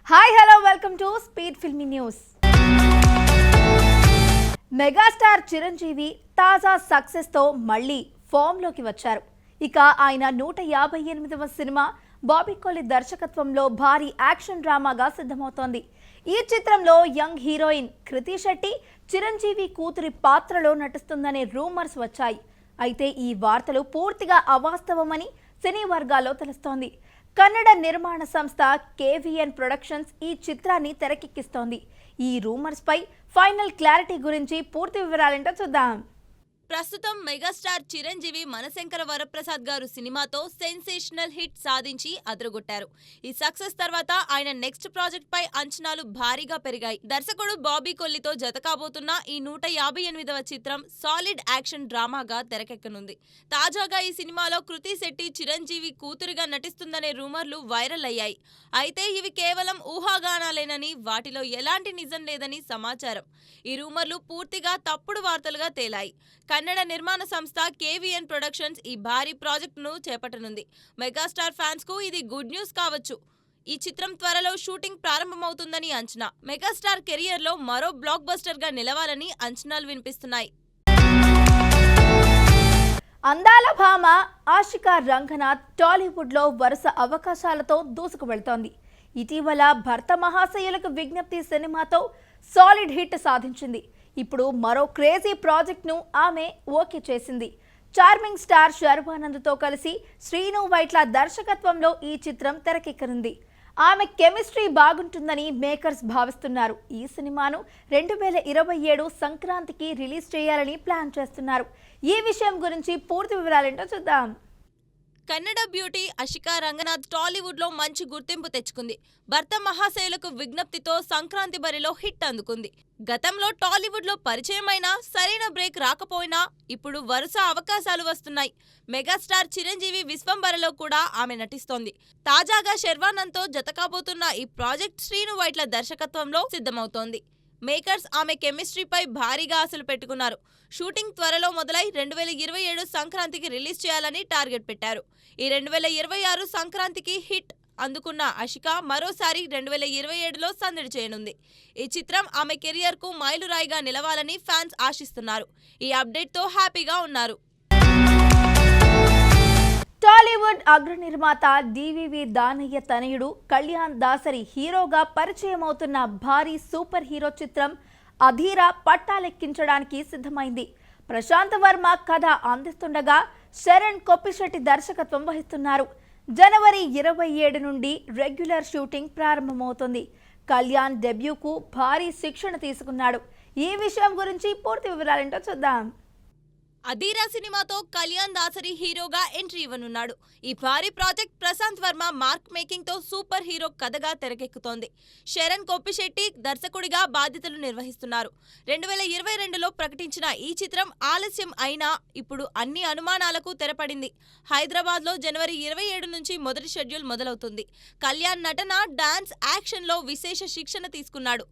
Hi hello welcome to speed filmy news. Megastar Chiranjeevi తాజా సక్సెస్తో మళ్ళీ ఫామ్లోకి వచ్చారు. ఇక ఆయన 158వ సినిమా బాబీ కొలి దర్శకత్వంలో భారీ యాక్షన్ డ్రామాగా సిద్ధమవుతోంది. ఈ చిత్రంలో యంగ్ హీరోయిన్ కృతి శెట్టి చిరంజీవి కూతురి పాత్రలో నటిస్తుందనే రూమర్స్ వచ్చాయి. అయితే ఈ వార్తలు పూర్తిగా అవాస్తవమని సినీ వర్గాల్లో తెలుస్తోంది. కన్నడ నిర్మాణ సంస్థ KVN ప్రొడక్షన్స్ ఈ చిత్రాన్ని తెరకెక్కిస్తోంది. ఈ రూమర్స్ పై ఫైనల్ క్లారిటీ గురించి పూర్తి వివరాలేంటో చూద్దాం. ప్రస్తుతం మెగాస్టార్ చిరంజీవి మనశంకర వరప్రసాద్ గారు సినిమాతో సెన్సేషనల్ హిట్ సాధించి అదరగొట్టారు. ఈ సక్సెస్ తర్వాత ఆయన నెక్స్ట్ ప్రాజెక్ట్ పై అంచనాలు భారీగా పెరిగాయి. దర్శకుడు బాబీ కొల్లితో జత కాబోతున్న ఈ 158వ చిత్రం సాలిడ్ యాక్షన్ డ్రామాగా తెరకెక్కనుంది. తాజాగా ఈ సినిమాలో కృతి శెట్టి చిరంజీవి కూతురుగా నటిస్తుందనే రూమర్లు వైరల్ అయ్యాయి. అయితే ఇవి కేవలం ఊహాగానాలేనని, వాటిలో ఎలాంటి నిజం లేదని సమాచారం. ఈ రూమర్లు పూర్తిగా తప్పుడు వార్తలుగా తేలాయి. కన్నడ నిర్మాణ సంస్థ KVN ప్రొడక్షన్స్ ఈ భారీ ప్రాజెక్టును చేపట్టనుంది. మెగాస్టార్ ఫ్యాన్స్ కు ఇది గుడ్ న్యూస్ కావచ్చు. ఈ చిత్రం త్వరలో షూటింగ్ ప్రారంభమవుతుందని అంచనా. మెగాస్టార్ కెరియర్ లో మరో బ్లాక్ బస్టర్ గా నిలవాలని అంచనాలు వినిపిస్తున్నాయి. అందాల భామ ఆషికా రంగనాథ్ టాలీవుడ్ లో వరుస అవకాశాలతో దూసుకు వెళ్తోంది. ఇటీవల భర్త మహాశయులకు విజ్ఞప్తి సినిమాతో సాలిడ్ హిట్ సాధించింది. ఇప్పుడు మరో క్రేజీ ప్రాజెక్ట్ను ఆమె ఓకే చేసింది. చార్మింగ్ స్టార్ శర్వానంద్తో కలిసి శ్రీను వైట్ల దర్శకత్వంలో ఈ చిత్రం తెరకెక్కనుంది. ఆమె కెమిస్ట్రీ బాగుంటుందని మేకర్స్ భావిస్తున్నారు. ఈ సినిమాను 2027 సంక్రాంతికి రిలీజ్ చేయాలని ప్లాన్ చేస్తున్నారు. ఈ విషయం గురించి పూర్తి వివరాలేంటో చూద్దాం. కన్నడ బ్యూటీ ఆషికా రంగనాథ్ టాలీవుడ్ లో మంచి గుర్తింపు తెచ్చుకుంది. భర్త మహాశయులకు విజ్ఞప్తితో సంక్రాంతి బరిలో హిట్ అందుకుంది. గతంలో టాలీవుడ్ లో పరిచయమైన సరైన బ్రేక్ రాకపోయినా ఇప్పుడు వరుస అవకాశాలు వస్తున్నాయి. మెగాస్టార్ చిరంజీవి విశ్వంబరలో కూడా ఆమె నటిస్తోంది. తాజాగా శర్వానంద్తో జతకాబోతున్న ఈ ప్రాజెక్ట్ శ్రీను వైట్ల దర్శకత్వంలో సిద్ధమవుతోంది. మేకర్స్ ఆమె కెమిస్ట్రీపై భారీగా ఆశలు పెట్టుకున్నారు. షూటింగ్ త్వరలో మొదలై 2027 సంక్రాంతికి రిలీజ్ చేయాలని టార్గెట్ పెట్టారు. ఈ 2026 సంక్రాంతికి హిట్ అందుకున్న ఆషికా మరోసారి 2027లో సందడి చేయనుంది. ఈ చిత్రం ఆమె కెరియర్ కు మైలురాయిగా నిలవాలని ఫ్యాన్స్ ఆశిస్తున్నారు. ఈ అప్డేట్ తో హ్యాపీగా ఉన్నారు. టాలీవుడ్ అగ్ర నిర్మాత DVV దానయ్య తనయుడు కళ్యాణ్ దాసరి హీరోగా పరిచయమవుతున్న భారీ సూపర్ హీరో చిత్రం అధీరా పట్టాలెక్కించడానికి సిద్ధమైంది. ప్రశాంత్ వర్మ కథ అందిస్తుండగా శరణ్ కొప్పిశెట్టి దర్శకత్వం వహిస్తున్నారు. జనవరి 27 నుండి రెగ్యులర్ షూటింగ్ ప్రారంభమవుతుంది. కళ్యాణ్ డెబ్యూకు భారీ శిక్షణ తీసుకున్నాడు. ఈ విషయం గురించి పూర్తి వివరాలేంటో చూద్దాం. అధీరా సినిమాతో కళ్యాణ్ దాసరి హీరోగా ఎంట్రీ ఇవ్వనున్నాడు. ఈ భారీ project Prasanth Varma mark making తో సూపర్ హీరో కథగా తెరకెక్కుతోంది. శరణ్ కొప్పిశెట్టి దర్శకుడిగా బాధ్యతలు నిర్వహిస్తున్నారు. 2022లో ప్రకటించిన ఈ చిత్రం ఆలస్యం అయినా ఇప్పుడు అన్ని అనుమానాలకు తెరపడింది. హైదరాబాద్ లో జనవరి 27 నుంచి మొదటి షెడ్యూల్ మొదలవుతుంది. కళ్యాణ్ నటన, డాన్స్, యాక్షన్ లో విశేష శిక్షణ తీసుకున్నాడు.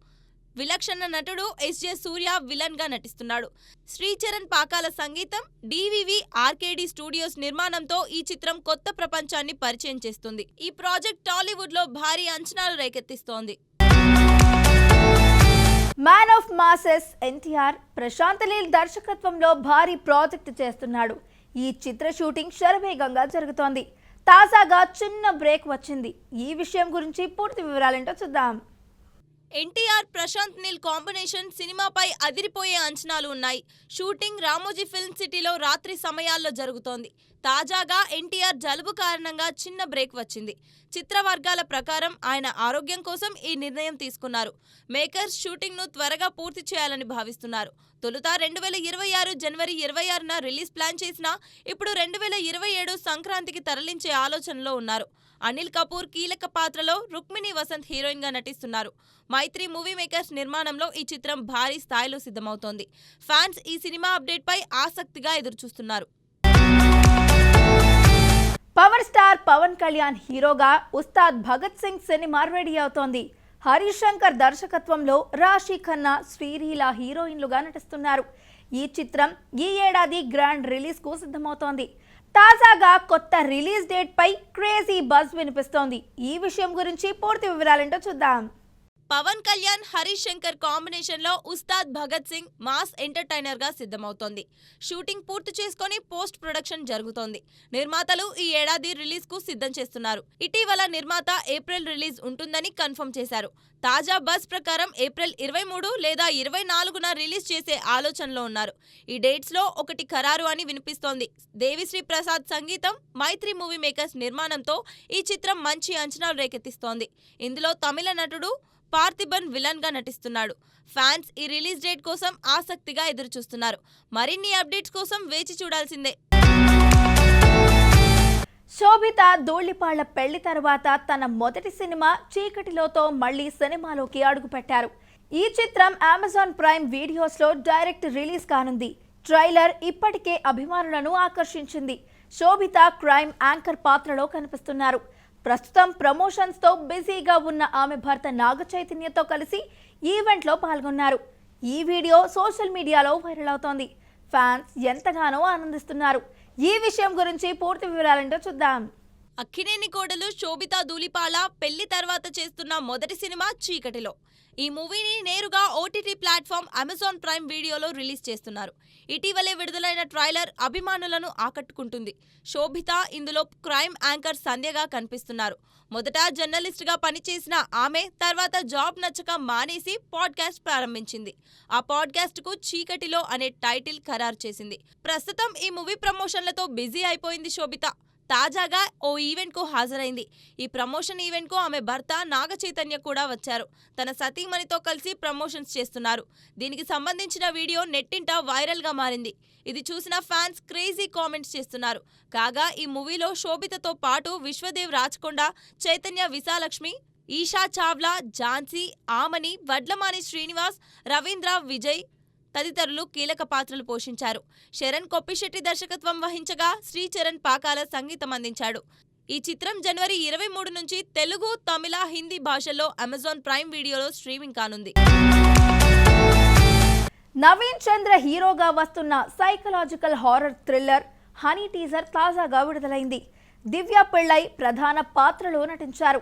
విలక్షణ నటుడు SJ సూర్య విలన్ గా నటిస్తున్నాడు. శ్రీచరణ్ పాకాల సంగీతం, DVV RKD స్టూడియోస్ నిర్మాణంతో ఈ చిత్రం కొత్త ప్రపంచాన్ని పరిచయం చేస్తుంది. ఈ ప్రాజెక్ట్ టాలీవుడ్ లో భారీ అంచనాలు రేకెత్తిస్తోంది. Man of masses NTR Prashanth Neel దర్శకత్వంలో భారీ ప్రాజెక్టు చేస్తున్నాడు. ఈ చిత్ర షూటింగ్ శరవేగంగా జరుగుతోంది. తాజాగా చిన్న బ్రేక్ వచ్చింది. ఈ విషయం గురించి పూర్తి వివరాలేంటో చూద్దాం. NTR ప్రశాంత్ నీల్ కాంబినేషన్ సినిమాపై అదిరిపోయే అంచనాలు ఉన్నాయి. షూటింగ్ రామోజీ ఫిల్మ్ సిటీలో రాత్రి సమయాల్లో జరుగుతోంది. తాజాగా NTR జలుబు కారణంగా చిన్న బ్రేక్ వచ్చింది. చిత్ర వర్గాల ప్రకారం ఆయన ఆరోగ్యం కోసం ఈ నిర్ణయం తీసుకున్నారు. మేకర్స్ షూటింగ్ ను త్వరగా పూర్తి చేయాలని భావిస్తున్నారు. తొలుత 2026 జనవరి 26న రిలీజ్ ప్లాన్ చేసినా ఇప్పుడు 2027 సంక్రాంతికి తరలించే ఆలోచనలో ఉన్నారు. అనిల్ కపూర్ కీలక పాత్రలో రుక్మిణి వసంత్ హీరోయిన్ గా నటిస్తున్నారు. మైత్రి మూవీ మేకర్స్ నిర్మాణంలో ఈ చిత్రం భారీ స్థాయిలో సిద్ధమవుతోంది. ఫ్యాన్స్ ఈ సినిమా అప్డేట్ పై ఆసక్తిగా ఎదురుచూస్తున్నారు. పవర్ స్టార్ పవన్ కళ్యాణ్ హీరోగా ఉస్తాద్ భగత్ సింగ్ సినిమా రెడీ అవుతోంది. హరీష్ శంకర్ దర్శకత్వంలో రాశి ఖన్నా, శ్రీలీల హీరోయిన్లుగా నటిస్తున్నారు. ఈ చిత్రం ఈ ఏడాది గ్రాండ్ రిలీజ్ కు సిద్ధమవుతోంది. తాజాగా కొత్త రిలీజ్ డేట్ పై క్రేజీ బజ్ వినిపిస్తోంది. ఈ విషయం గురించి పూర్తి వివరాలేంటో చూద్దాం. పవన్ కళ్యాణ్, హరీష్ శంకర్ కాంబినేషన్ లో ఉస్తాద్ భగత్ సింగ్ మాస్ ఎంటర్టైనర్ గా సిద్ధమవుతోంది. షూటింగ్ పూర్తి చేసుకుని పోస్ట్ ప్రొడక్షన్ జరుగుతోంది. నిర్మాతలు ఈ ఏడాది రిలీజ్ కు సిద్ధం చేస్తున్నారు. ఇటీవల నిర్మాత ఏప్రిల్ రిలీజ్ ఉంటుందని కన్ఫర్మ్ చేశారు. తాజా బజ్ ప్రకారం ఏప్రిల్ 23 లేదా 24న రిలీజ్ చేసే ఆలోచనలో ఉన్నారు. ఈ డేట్స్ లో ఒకటి ఖరారు అని వినిపిస్తోంది. దేవిశ్రీ ప్రసాద్ సంగీతం, మైత్రి మూవీ మేకర్స్ నిర్మాణంతో ఈ చిత్రం మంచి అంచనాలు రేకెత్తిస్తోంది. ఇందులో తమిళ నటుడు పార్థిబన్ విలన్ గా నటిస్తున్నాడు. ఫ్యాన్స్ ఈ రిలీజ్ డేట్ కోసం ఆసక్తిగా ఎదురుచూస్తున్నారు. మరిన్ని అప్డేట్స్ కోసం వేచి చూడాల్సిందే. శోభిత ధూళిపాళ్ల పెళ్లి తర్వాత తన మొదటి సినిమా చీకటిలోతో మళ్లీ సినిమాలోకి అడుగుపెట్టారు. ఈ చిత్రం అమెజాన్ ప్రైమ్ వీడియోస్ లో డైరెక్ట్ రిలీజ్ కానుంది. ట్రైలర్ ఇప్పటికే అభిమానులను ఆకర్షించింది. శోభిత క్రైమ్ యాంకర్ పాత్రలో కనిపిస్తున్నారు. ప్రస్తుతం ప్రమోషన్స్ తో బిజీగా ఉన్న ఆమె భర్త నాగ చైతన్యతో కలిసి ఈవెంట్లో పాల్గొన్నారు. ఈ వీడియో సోషల్ మీడియాలో వైరల్ అవుతోంది. ఫ్యాన్స్ ఎంతగానో ఆనందిస్తున్నారు. ఈ విషయం గురించి పూర్తి వివరాలేంటో చూద్దాం. అక్కినేని కోడలు శోభిత ధూళిపాల పెళ్లి తర్వాత చేస్తున్న మొదటి సినిమా చీకటిలో. ఈ మూవీని నేరుగా ఓటీటీ ప్లాట్ఫామ్ అమెజాన్ ప్రైమ్ వీడియోలో రిలీజ్ చేస్తున్నారు. ఇటీవలే విడుదలైన ట్రైలర్ అభిమానులను ఆకట్టుకుంటుంది. శోభిత ఇందులో క్రైమ్ యాంకర్ సంధ్యగా కనిపిస్తున్నారు. మొదట జర్నలిస్ట్ గా పనిచేసిన ఆమె తర్వాత జాబ్ నచ్చక మానేసి పాడ్కాస్ట్ ప్రారంభించింది. ఆ పాడ్కాస్ట్ కు చీకటిలో అనే టైటిల్ ఖరారు చేసింది. ప్రస్తుతం ఈ మూవీ ప్రమోషన్లతో బిజీ అయిపోయింది శోభిత. తాజాగా ఓ ఈవెంట్ కు హాజరైంది. ఈ ప్రమోషన్ ఈవెంట్ కు ఆమె భర్త నాగ చైతన్య కూడా వచ్చారు. తన సతీమణితో కలిసి ప్రమోషన్స్ చేస్తున్నారు. దీనికి సంబంధించిన వీడియో నెట్టింట వైరల్ గా మారింది. ఇది చూసిన ఫ్యాన్స్ క్రేజీ కామెంట్స్ చేస్తున్నారు. కాగా ఈ మూవీలో శోభితతో పాటు విశ్వదేవ్ రాచకొండ, చైతన్య విశాలక్ష్మి, ఈషా చావ్లా, ఝాన్సీ, ఆమని, వడ్లమాని శ్రీనివాస్, రవీంద్ర, విజయ్ తదితరులు కీలక పాత్రలు పోషించారు. శరణ్ కొప్పిశెట్టి దర్శకత్వం వహించగా శ్రీచరణ్ పాకాల సంగీతం అందించాడు. ఈ చిత్రం జనవరి 23 నుంచి తెలుగు, తమిళ, హిందీ భాషల్లో అమెజాన్ ప్రైమ్ వీడియోలో స్ట్రీమింగ్ కానుంది. నవీన్ చంద్ర హీరోగా వస్తున్న psychological horror thriller honey teaser తాజాగా విడుదలైంది. దివ్య పిళ్ళై ప్రధాన పాత్రలో నటించారు.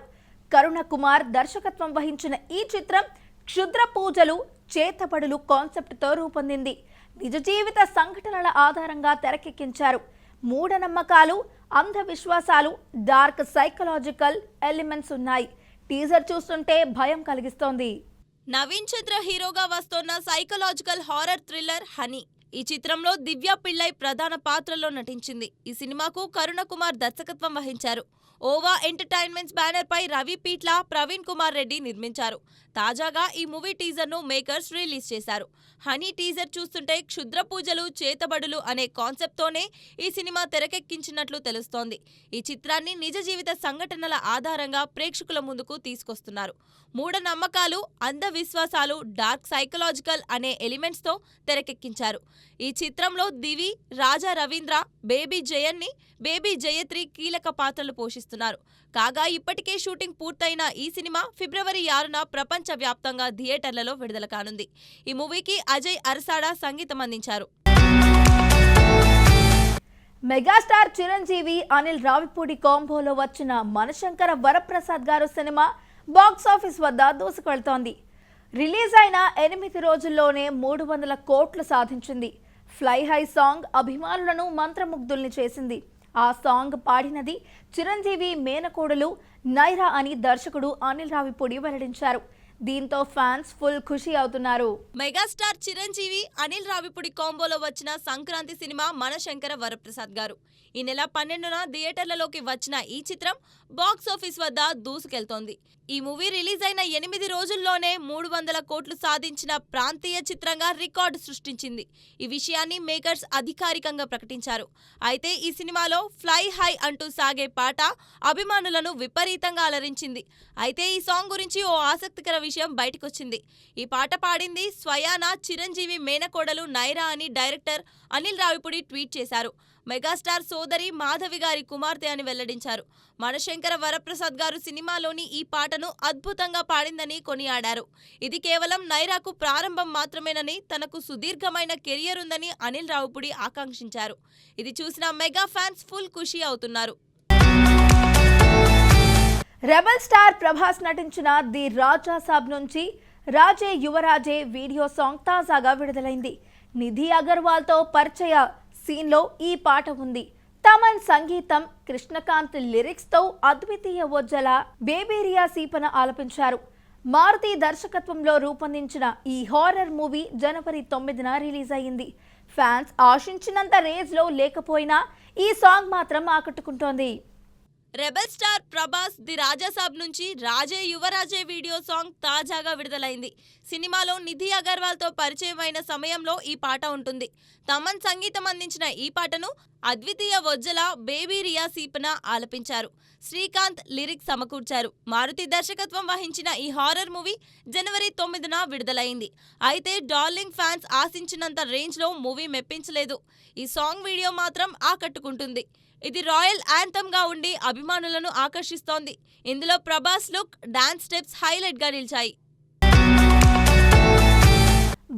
కరుణ కుమార్ దర్శకత్వం వహించిన ఈ చిత్రం క్షుద్ర పూజలు, చేతబడులు కాన్సెప్ట్తో రూపొందింది. నిజ జీవిత సంఘటనల ఆధారంగా తెరకెక్కించారు. మూఢనమ్మకాలు, అంధవిశ్వాసాలు, డార్క్ సైకలాజికల్ ఎలిమెంట్స్ ఉన్నాయి. టీజర్ చూస్తుంటే భయం కలిగిస్తోంది. నవీన్ చంద్ర హీరోగా వస్తోన్న సైకలాజికల్ హారర్ థ్రిల్లర్ హనీ. ఈ చిత్రంలో దివ్య పిళ్ళై ప్రధాన పాత్రలో నటించింది. ఈ సినిమాకు కరుణ కుమార్ దర్శకత్వం వహించారు. ఓవా ఎంటర్టైన్మెంట్స్ బ్యానర్ పై రవి పీట్ల, ప్రవీణ్ కుమార్ రెడ్డి నిర్మించారు. తాజాగా ఈ మూవీ టీజర్ ను మేకర్స్ రిలీజ్ చేశారు. హనీ టీజర్ చూస్తుంటే క్షుద్ర పూజలు, చేతబడులు అనే కాన్సెప్ట్ తోనే ఈ సినిమా తెరకెక్కించినట్లు తెలుస్తోంది. ఈ చిత్రాన్ని నిజ జీవిత సంఘటనల ఆధారంగా ప్రేక్షకుల ముందుకు తీసుకొస్తున్నారు. మూఢనమ్మకాలు, అంధవిశ్వాసాలు, డార్క్ సైకలాజికల్ అనే ఎలిమెంట్స్ తో తెరకెక్కించారు. ఈ చిత్రంలో దివి, రాజా రవీంద్ర, బేబీ జయన్ని, బేబీ జయత్రి కీలక పాత్రలు పోషిస్తున్నారు. కాగా ఇప్పటికే షూటింగ్ పూర్తయిన ఈ సినిమా ఫిబ్రవరి 6న ప్రపంచ వ్యాప్తంగా థియేటర్లలో విడుదల కానుంది. ఈ మూవీకి అజయ్ అరసాడ సంగీతం అందించారు. మెగాస్టార్ చిరంజీవి, అనిల్ రావిపూడి కాంబోలో వచ్చిన మనశంకర వరప్రసాద్ గారు సినిమా బాక్సాఫీస్ వద్ద దూసుకెళ్తోంది. రిలీజ్ అయిన 8 రోజుల్లోనే 300 కోట్లు సాధించింది. ఫ్లై హై సాంగ్ అభిమానులను మంత్రముగ్ధుల్ని చేసింది. ఆ సాంగ్ పాడినది చిరంజీవి మేనకోడలు నైరా అని దర్శకుడు అనిల్ రావిపూడి వెల్లడించారు. దీంతో ఫ్యాన్స్ ఫుల్ ఖుషి అవుతున్నారు. మెగాస్టార్ చిరంజీవి, అనిల్ రావిపూడి కాంబోలో వచ్చిన సంక్రాంతి సినిమా మనశంకర వరప్రసాద్ గారు. ఈ నెల 12న థియేటర్లలోకి వచ్చిన ఈ చిత్రం బాక్సాఫీస్ వద్ద దూసుకెళ్తోంది. ఈ మూవీ రిలీజ్ అయిన 8 రోజుల్లోనే 300 కోట్లు సాధించిన ప్రాంతీయ చిత్రంగా రికార్డు సృష్టించింది. ఈ విషయాన్ని మేకర్స్ అధికారికంగా ప్రకటించారు. అయితే ఈ సినిమాలో ఫ్లై హై అంటూ సాగే పాట అభిమానులను విపరీతంగా అలరించింది. అయితే ఈ సాంగ్ గురించి ఓ ఆసక్తికర విషయం బయటకొచ్చింది. ఈ పాట పాడింది స్వయానా చిరంజీవి మేనకోడలు నైరా అని డైరెక్టర్ అనిల్ రావిపూడి ట్వీట్ చేశారు. మెగాస్టార్ సోదరి మాధవి గారి కుమార్తె అని వెల్లడించారు. మనశంకర వరప్రసాద్ గారు సినిమాలోని ఈ పాటను అద్భుతంగా పాడిందని కొనియాడారు. ఇది కేవలం నైరాకు ప్రారంభం మాత్రమేనని, తనకు సుదీర్ఘమైన కెరియర్ ఉందని అనిల్ రావుపుడి ఆకాంక్షించారు. ఇది చూసిన మెగా ఫ్యాన్స్ ఫుల్ ఖుషి అవుతున్నారు. రెబల్ స్టార్ ప్రభాస్ నటించిన ది రాజా సాబ్ నుంచి రాజే యువరాజే వీడియో సాంగ్ తాజాగా విడుదలైంది. నిధి అగర్వాల్తో పరిచయ సీన్లో ఈ పాట ఉంది. తమన్ సంగీతం, కృష్ణకాంత్ లిరిక్స్తో అద్వితీయ ఒజ్జల బేబీ రియా సీపన ఆలపించారు. మారుతి దర్శకత్వంలో రూపొందించిన ఈ హారర్ మూవీ జనవరి 9న రిలీజ్ అయ్యింది. ఫ్యాన్స్ ఆశించినంత రేంజ్లో లేకపోయినా ఈ సాంగ్ మాత్రం ఆకట్టుకుంటోంది. Rebel star Prabhas the Raja Saab నుంచి రాజే యువరాజే వీడియో సాంగ్ తాజాగా విడుదలైంది. సినిమాలో నిధి అగర్వాల్తో పరిచయం అయిన సమయంలో ఈ పాట ఉంటుంది. తమన్ సంగీతం అందించిన ఈ పాటను అద్వితీయ ఒజ్జల బేబీ రియా సీపన ఆలపించారు. శ్రీకాంత్ లిరిక్స్ సమకూర్చారు. మారుతి దర్శకత్వం వహించిన ఈ హారర్ మూవీ జనవరి 9న విడుదలైంది. అయితే డార్లింగ్ ఫ్యాన్స్ ఆశించినంత రేంజ్లో మూవీ మెప్పించలేదు. ఈ సాంగ్ వీడియో మాత్రం ఆకట్టుకుంటుంది. ఇది రాయల్ యాంథమ్ గా ఉండి అభిమానులను ఆకర్షిస్తోంది. ఇందులో Prabhas look, dance steps highlight గా నిలిచాయి.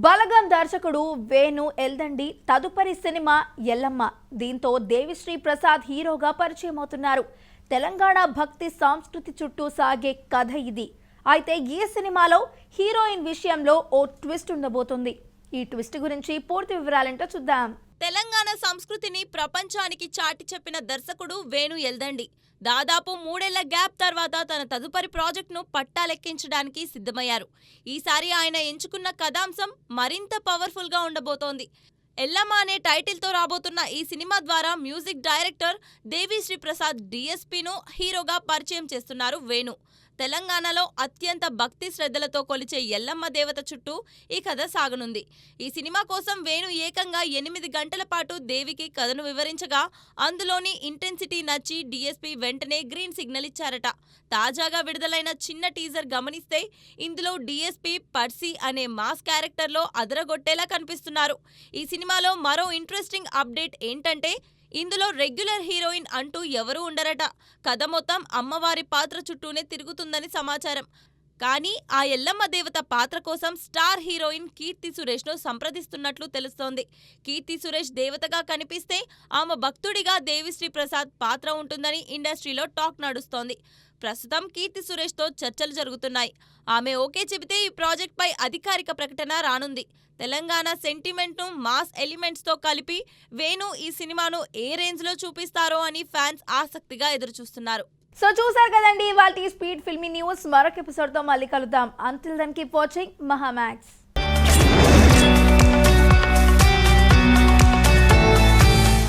బలగం దర్శకుడు వేణు ఎల్దండి తదుపరి సినిమా ఎల్లమ్మ. దీంతో దేవిశ్రీ ప్రసాద్ హీరోగా పరిచయం అవుతున్నారు. తెలంగాణ భక్తి సంస్కృతి చుట్టూ సాగే కథ ఇది. అయితే ఈ సినిమాలో హీరోయిన్ విషయంలో ఓ ట్విస్ట్ ఉండబోతుంది. ఈ ట్విస్ట్ గురించి పూర్తి వివరాలంటో చూద్దాం. తెలంగాణ సంస్కృతిని ప్రపంచానికి చాటి చెప్పిన దర్శకుడు వేణు ఎల్దండి దాదాపు 3 ఏళ్ల గ్యాప్ తర్వాత తన తదుపరి ప్రాజెక్టును పట్టాలెక్కించడానికి సిద్ధమయ్యారు. ఈసారి ఆయన ఎంచుకున్న కథాంశం మరింత పవర్ఫుల్ గా ఉండబోతోంది. ఎల్లమ్మ అనే టైటిల్తో రాబోతున్న ఈ సినిమా ద్వారా మ్యూజిక్ డైరెక్టర్ దేవిశ్రీ ప్రసాద్ డిఎస్పీను హీరోగా పరిచయం చేస్తున్నారు వేణు. తెలంగాణలో అత్యంత భక్తి శ్రద్ధలతో కొలిచే ఎల్లమ్మ దేవత చుట్టూ ఈ కథ సాగనుంది. ఈ సినిమా కోసం వేణు ఏకంగా 8 గంటల పాటు దేవికి కథను వివరించగా అందులోని ఇంటెన్సిటీ నచ్చి డిఎస్పీ వెంటనే గ్రీన్ సిగ్నల్ ఇచ్చారట. తాజాగా విడుదలైన చిన్న టీజర్ గమనిస్తే ఇందులో డిఎస్పీ పర్సీ అనే మాస్ క్యారెక్టర్లో అదరగొట్టేలా కనిపిస్తున్నారు. ఈ సినిమాలో మరో ఇంట్రెస్టింగ్ అప్డేట్ ఏంటంటే ఇందులో రెగ్యులర్ హీరోయిన్ అంటూ ఎవరూ ఉండరట. కథ మొత్తం అమ్మవారి పాత్ర చుట్టూనే తిరుగుతుందని సమాచారం. కానీ ఆ ఎల్లమ్మ దేవత పాత్ర కోసం స్టార్ హీరోయిన్ కీర్తి సురేష్ను సంప్రదిస్తున్నట్లు తెలుస్తోంది. కీర్తి సురేష్ దేవతగా కనిపిస్తే ఆమె భక్తుడిగా దేవిశ్రీ ప్రసాద్ పాత్ర ఉంటుందని ఇండస్ట్రీలో టాక్ నడుస్తోంది. ప్రస్తుతం కీర్తి సురేష్తో చర్చలు జరుగుతున్నాయి. ఆమె ఓకే చెబితే ఈ ప్రాజెక్ట్పై అధికారిక ప్రకటన రానుంది. తెలంగాణ సెంటిమెంట్ను మాస్ ఎలిమెంట్స్తో కలిపి వేణు ఈ సినిమాను ఏ రేంజ్లో చూపిస్తారో అని ఫ్యాన్స్ ఆసక్తిగా ఎదురుచూస్తున్నారు. సో చూసారు కదండి ఇవాల్టి స్పీడ్ ఫిల్మీ న్యూస్. మరొక ఎపిసోడ్తో మళ్ళీ కలుద్దాం. Until then keep watching Mahaa Max.